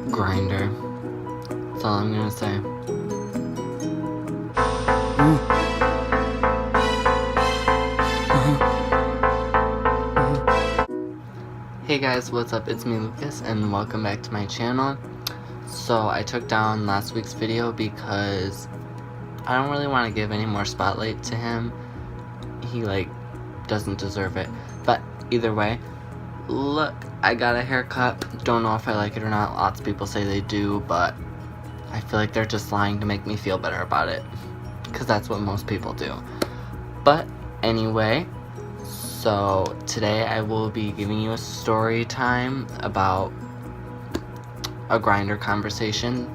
Grindr. That's all I'm gonna say. Hey guys, what's up? It's me, Lucas, and welcome back to my channel. So I took down last week's video because I don't really want to give any more spotlight to him. He doesn't deserve it. But either way, look, I got a haircut. Don't know if I like it or not. Lots of people say they do, but I feel like they're just lying to make me feel better about it, because that's what most people do. But anyway, so today I will be giving you a story time about a Grindr conversation.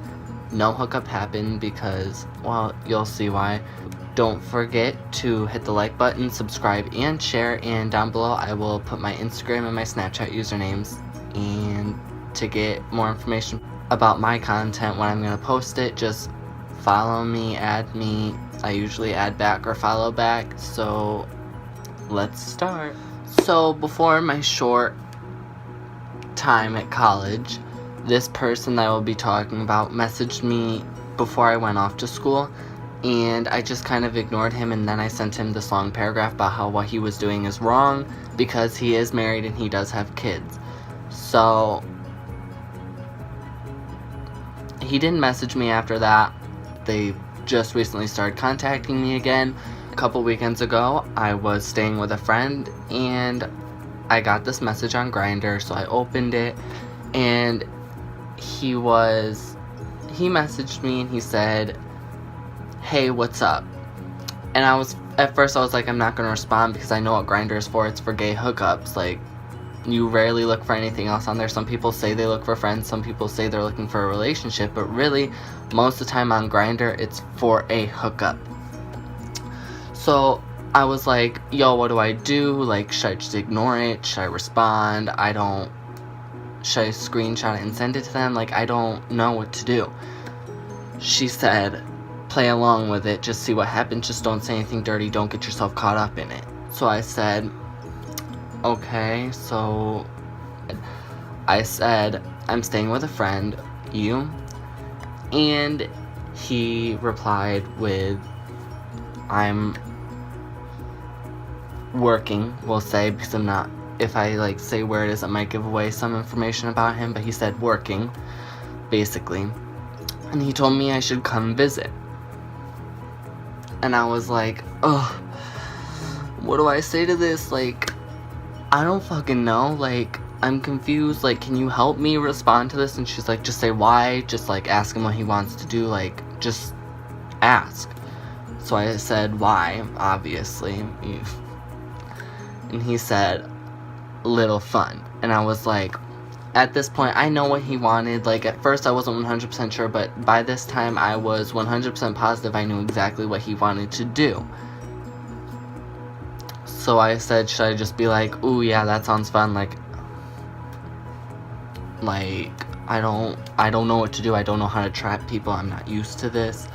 No hookup happened because, well, you'll see why. Don't forget to hit the like button, subscribe, and share, and down below I will put my Instagram and my Snapchat usernames, and to get more information about my content when I'm going to post it, just follow me, add me. I usually add back or follow back, so let's start. So before my short time at college, this person that I will be talking about messaged me before I went off to school, and I just kind of ignored him, and then I sent him this long paragraph about how what he was doing is wrong because he is married and he does have kids. So he didn't message me after that. They just recently started contacting me again. A couple weekends ago, I was staying with a friend and I got this message on Grindr, so I opened it, and he messaged me and he said, "Hey, what's up?" And at first I was like, I'm not gonna respond because I know what Grindr is for. It's for gay hookups. Like, you rarely look for anything else on there. Some people say they look for friends, some people say they're looking for a relationship, but really, most of the time on Grindr, it's for a hookup. So I was like, yo, what do I do? Like, should I just ignore it? Should I respond? Should I screenshot it and send it to them? Like, I don't know what to do. She said, play along with it, just see what happens, just don't say anything dirty, don't get yourself caught up in it. So I said, okay. So I said, I'm staying with a friend, you? And he replied with, I'm working, we'll say, because I'm not, if I say where it is, it might give away some information about him, but he said working, basically. And he told me I should come visit. And I was like, ugh, what do I say to this? Like, I don't fucking know. Like, I'm confused. Like, can you help me respond to this? And she's like, just say why. Just, ask him what he wants to do. Like, just ask. So I said, why, obviously. And he said, little fun. And I was like, at this point, I know what he wanted. Like, at first I wasn't 100% sure, but by this time I was 100% positive I knew exactly what he wanted to do. So I said, should I just be like, ooh, yeah, that sounds fun. Like, I don't know what to do. I don't know how to trap people. I'm not used to this.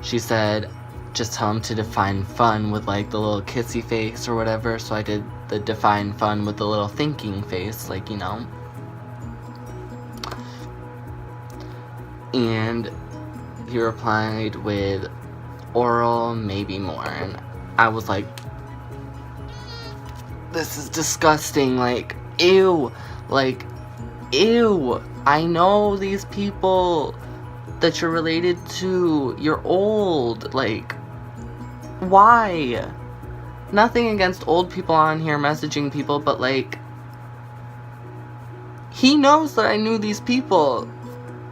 She said, just tell him to define fun with, the little kissy face or whatever. So I did the define fun with the little thinking face, you know. And he replied with oral, maybe more. And I was like, this is disgusting. Ew. Ew. I know these people that you're related to. You're old. Why? Nothing against old people on here messaging people, but he knows that I knew these people.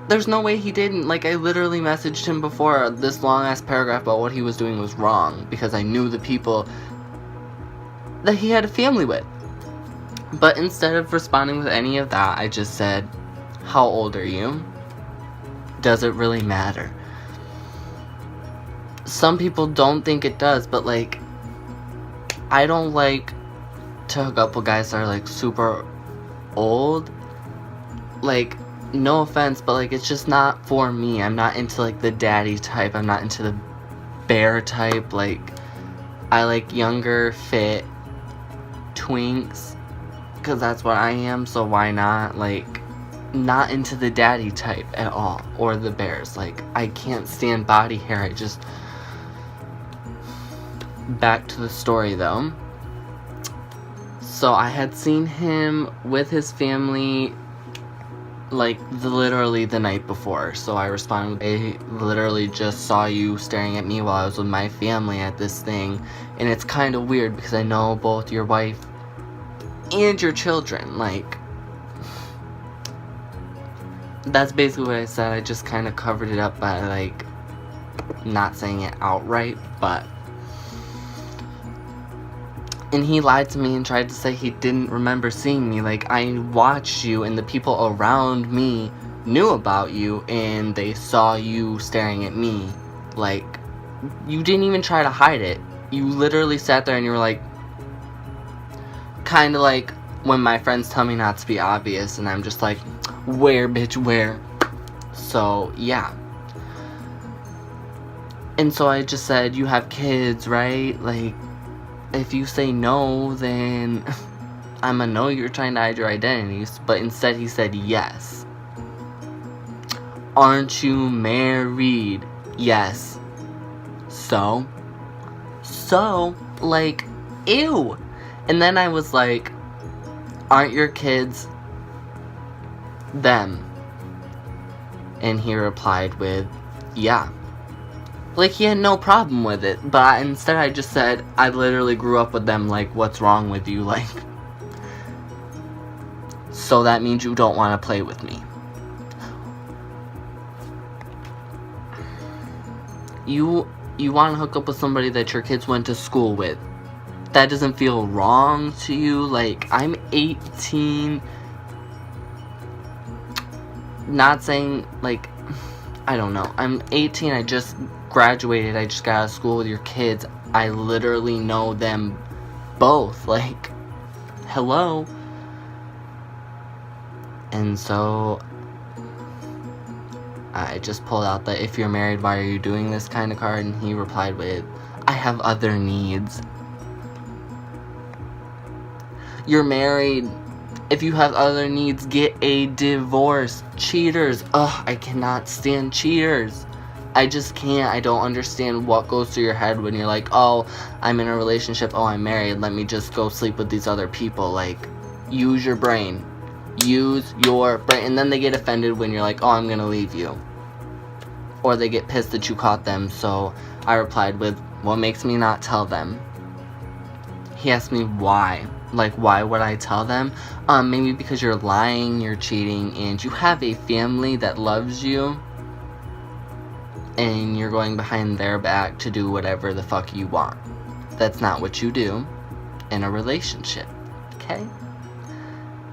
There's no way he didn't. I literally messaged him before this long-ass paragraph about what he was doing was wrong, because I knew the people that he had a family with. But instead of responding with any of that, I just said, how old are you? Does it really matter? Some people don't think it does, but I don't like to hook up with guys that are super old. No offense, but it's just not for me. I'm not into the daddy type. I'm not into the bear type. I like younger, fit twinks because that's what I am, so why not? Like, not into the daddy type at all, or the bears. Like, I can't stand body hair. I just... Back to the story, though. So I had seen him with his family, like, literally the night before. So I responded, I literally just saw you staring at me while I was with my family at this thing. And it's kind of weird because I know both your wife and your children. Like, that's basically what I said. I just kind of covered it up by, like, not saying it outright, but... And he lied to me and tried to say he didn't remember seeing me. Like, I watched you and the people around me knew about you and they saw you staring at me. Like, you didn't even try to hide it. You literally sat there and you were like, kind of like when my friends tell me not to be obvious and I'm just like, where, bitch, where? So, yeah. And so I just said, you have kids, right? Like, if you say no, then I'ma know you're trying to hide your identities. But instead he said yes. Aren't you married? Yes. So, like, ew. And then I was like, aren't your kids them? And he replied with, yeah. Like, he had no problem with it, but instead I just said, I literally grew up with them, like, what's wrong with you, like, so that means you don't want to play with me. You want to hook up with somebody that your kids went to school with. That doesn't feel wrong to you? Like, I'm 18, not saying, like, I don't know, I'm 18, I just graduated, I just got out of school with your kids, I literally know them both, like, hello. And so I just pulled out the if you're married, why are you doing this kind of card, and he replied with, I have other needs. You're married. If you have other needs, get a divorce. Cheaters. Ugh, I cannot stand cheaters. I just can't. I don't understand what goes through your head when you're like, oh, I'm in a relationship, oh, I'm married, let me just go sleep with these other people. Like, use your brain. Use your brain. And then they get offended when you're like, oh, I'm gonna leave you. Or they get pissed that you caught them. So I replied with, what makes me not tell them? He asked me why. Like, why would I tell them? Maybe because you're lying, you're cheating, and you have a family that loves you, and you're going behind their back to do whatever the fuck you want. That's not what you do in a relationship, okay?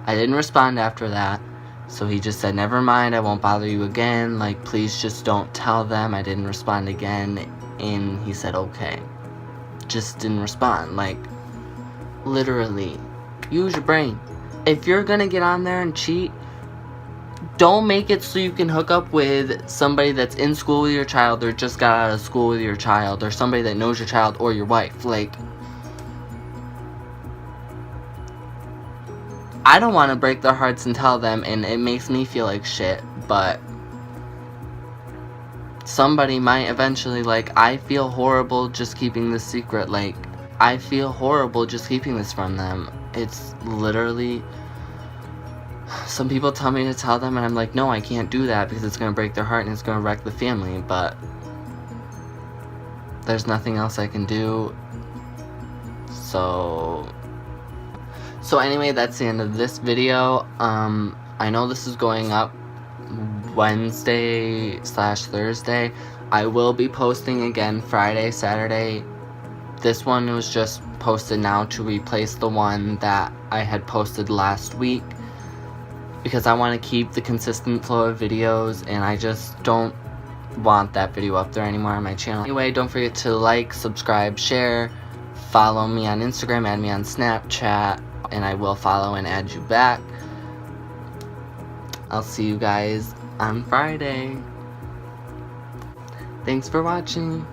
I didn't respond after that, so he just said, never mind, I won't bother you again, like, please just don't tell them. I didn't respond again, and he said, okay. Just didn't respond, like, literally, use your brain. If you're gonna get on there and cheat, don't make it so you can hook up with somebody that's in school with your child or just got out of school with your child or somebody that knows your child or your wife. Like, I don't want to break their hearts and tell them, and it makes me feel like shit, but somebody might eventually. Like, I feel horrible just keeping this secret. Like, I feel horrible just keeping this from them. It's literally, some people tell me to tell them and I'm like, no, I can't do that because it's going to break their heart and it's going to wreck the family, but there's nothing else I can do. So anyway, that's the end of this video. I know this is going up Wednesday/Thursday. I will be posting again Friday, Saturday. This one was just posted now to replace the one that I had posted last week, because I want to keep the consistent flow of videos, and I just don't want that video up there anymore on my channel. Anyway, don't forget to like, subscribe, share, follow me on Instagram, add me on Snapchat, and I will follow and add you back. I'll see you guys on Friday. Thanks for watching.